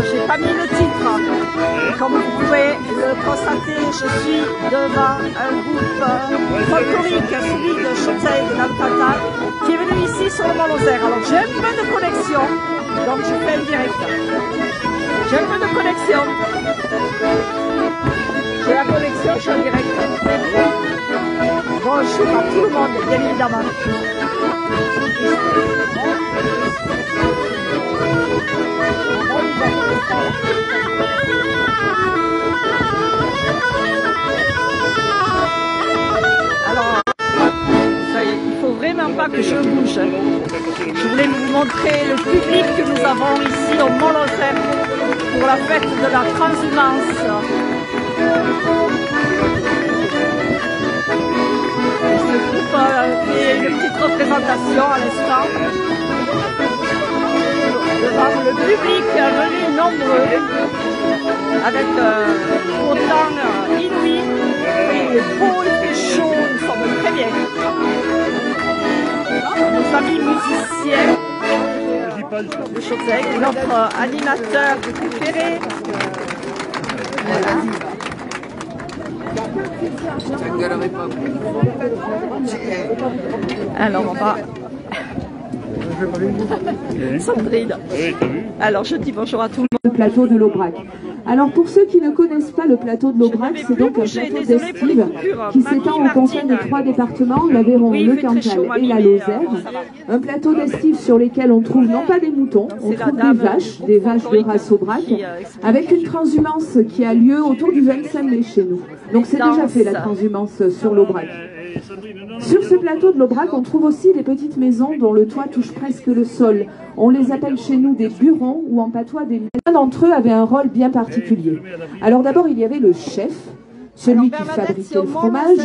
j'ai pas mis le titre. Comme vous pouvez le constater, je suis devant un groupe folklorique, celui de Schutzeig dans le Cantal, qui est venu ici sur le Mont Lozère. Alors j'ai un peu de connexion, donc je fais un direct. J'ai un peu de connexion. J'ai la connexion, je suis en direct. Bonjour à tout le monde, bien évidemment. Alors, ça y est, il faut vraiment pas que je bouge. Je voulais vous montrer le public que nous avons ici au Mont Lozère pour la fête de la transhumance. Ce groupe fait une petite représentation à l'instant devant le public venu nombreux avec autant inouï. Il est beau, il fait chaud, nous sommes très bien. Nos amis musiciens de Schutzeig, notre animateur préféré. Alors on va... Sandrine. Alors je dis bonjour à tout le monde. Le plateau de l'Aubrac. Alors pour ceux qui ne connaissent pas le plateau de l'Aubrac, c'est donc un plateau d'estive qui s'étend aux confins de 3 départements, l'Aveyron, le Cantal et la Lozère. Un plateau d'estive sur lesquels on trouve non pas des moutons, on trouve des vaches de race Aubrac, avec une transhumance qui a lieu autour du 25 mai chez nous. Donc c'est déjà fait la transhumance sur l'Aubrac. Sur ce plateau de l'Aubrac, on trouve aussi des petites maisons dont le toit touche presque le sol. On les appelle chez nous des burons ou en patois des maisons. L'un d'entre eux avait un rôle bien particulier. Alors d'abord, il y avait le chef, celui qui fabriquait le fromage.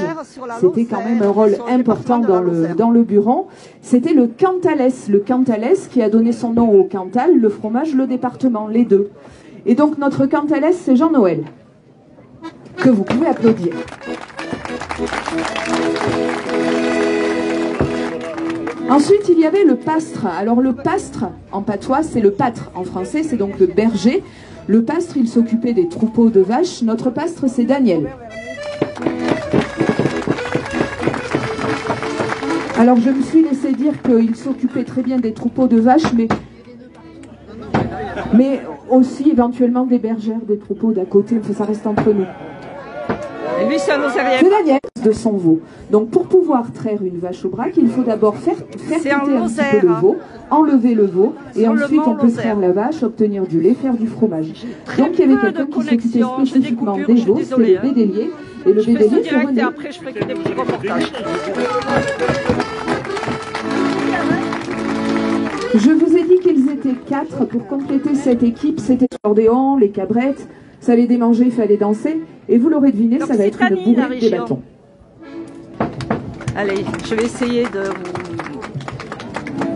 C'était quand même un rôle important dans le buron. C'était le cantalès. Le cantalès qui a donné son nom au Cantal, le fromage, le département, les deux. Et donc notre cantalès, c'est Jean-Noël, que vous pouvez applaudir. Ensuite, il y avait le pastre. Alors le pastre, en patois, c'est le pâtre. En français, c'est donc le berger. Le pastre, il s'occupait des troupeaux de vaches. Notre pastre, c'est Daniel. Alors je me suis laissé dire qu'il s'occupait très bien des troupeaux de vaches, mais aussi éventuellement des bergères, des troupeaux d'à côté. Enfin, ça reste entre nous. Et lui, c'est un Lozérien. C'est Daniel de son veau. Donc pour pouvoir traire une vache au brac, il faut d'abord faire quitter un petit peu le veau, enlever le veau, et ensuite on peut traire la vache, obtenir du lait, faire du fromage. Donc il y avait quelqu'un qui s'occupait spécifiquement des veaux, c'était le bédélier. Et le bédélier, c'est René. Après, je ferai que des petits reportages. Je vous ai dit qu'ils étaient 4 pour compléter cette équipe. C'était l'accordéon, les cabrettes, ça allait démanger, il fallait danser. Et vous l'aurez deviné, donc ça va être une bourrée des bâtons. Allez, je vais essayer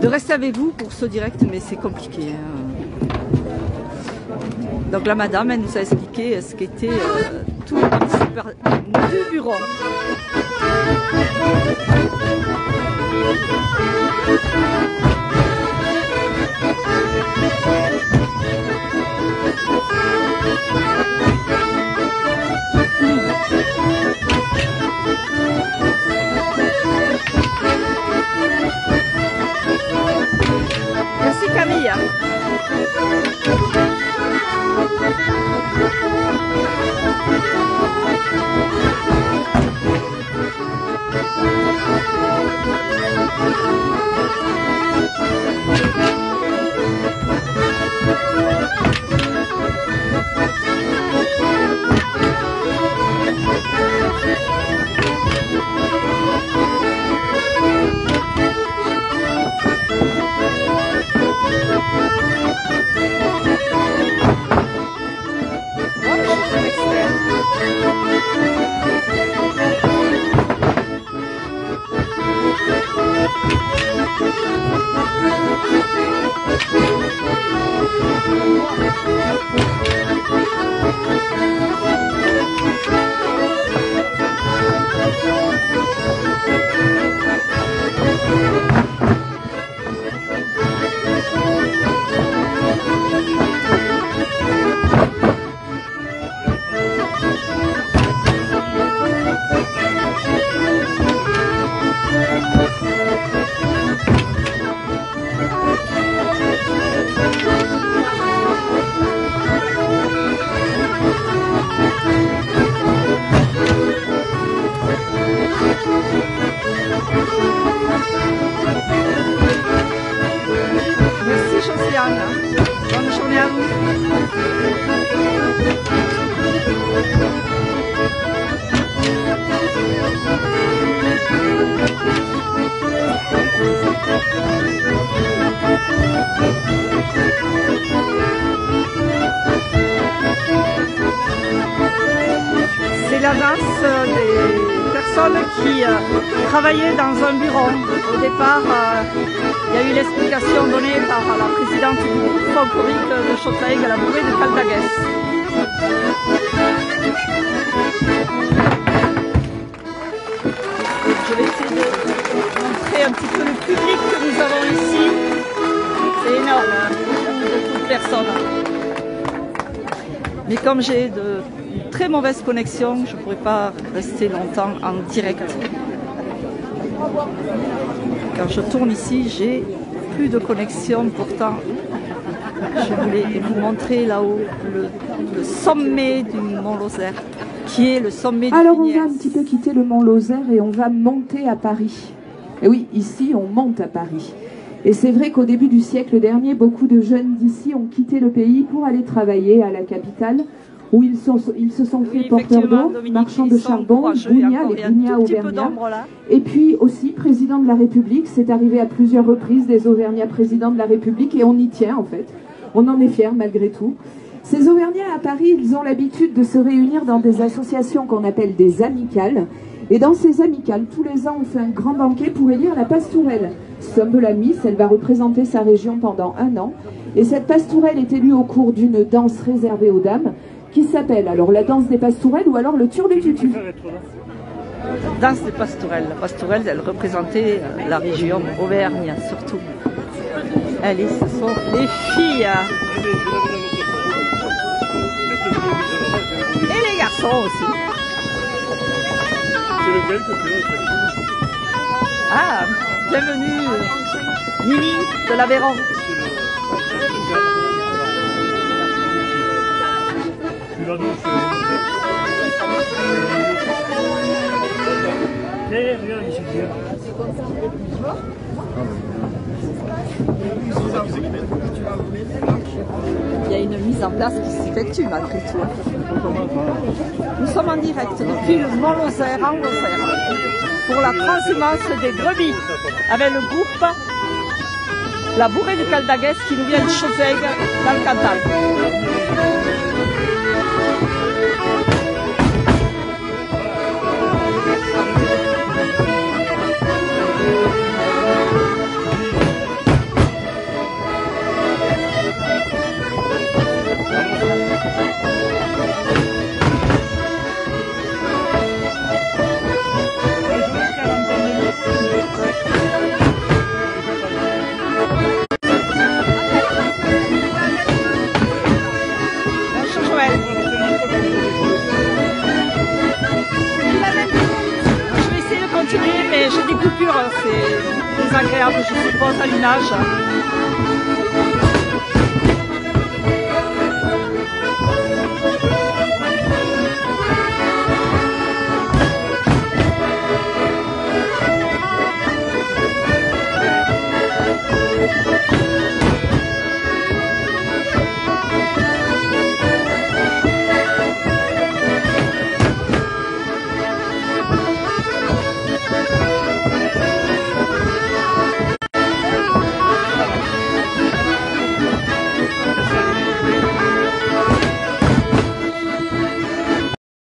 de rester avec vous pour ce direct, mais c'est compliqué. Hein. Donc la madame, elle nous a expliqué ce qu'était tout le principe du bureau. Merci Camille. tendance des personnes qui travaillaient dans un bureau. Au départ, il y a eu l'explication donnée par la présidente du groupe folklorique de Chauteig, la bourrée de Caldaguès. Je vais essayer de montrer un petit peu le public que nous avons ici. C'est énorme, hein, beaucoup de personnes. Mais comme j'ai de très mauvaise connexion, je ne pourrais pas rester longtemps en direct. Quand je tourne ici, j'ai plus de connexion. Pourtant, je voulais vous montrer là-haut le sommet du Mont Lozère, qui est le sommet du Alors on va un petit peu quitter le Mont Lozère et on va monter à Paris. Et oui, ici on monte à Paris. Et c'est vrai qu'au début du siècle dernier, beaucoup de jeunes d'ici ont quitté le pays pour aller travailler à la capitale, où ils se sont fait porteurs d'eau, marchands de charbon, bougnats, les bougnats auvergnats. Et puis aussi, président de la République, c'est arrivé à plusieurs reprises, des Auvergnats présidents de la République, et on y tient en fait. On en est fiers malgré tout. Ces Auvergnats à Paris, ils ont l'habitude de se réunir dans des associations qu'on appelle des amicales. Et dans ces amicales, tous les ans, on fait un grand banquet pour élire la pastourelle. C'est un peu la Miss, elle va représenter sa région pendant 1 an. Et cette pastourelle est élue au cours d'une danse réservée aux dames, qui s'appelle alors la danse des pastourelles ou alors le turlututu. Danse des pastourelles. La pastourelle, elle représentait la région Auvergne, surtout. Allez, ce sont les filles. Et les garçons aussi. Ah, bienvenue, Mimi de l'Aveyron. Il y a une mise en place qui s'effectue malgré tout. Nous sommes en direct depuis le Mont Lozère en Lozère pour la transhumance des brebis avec le groupe La Bourrée de Caldaguès qui nous vient de Chauteig dans le Cantal. Je vais essayer de continuer, mais j'ai des coupures, c'est désagréable, je suppose, à l'image.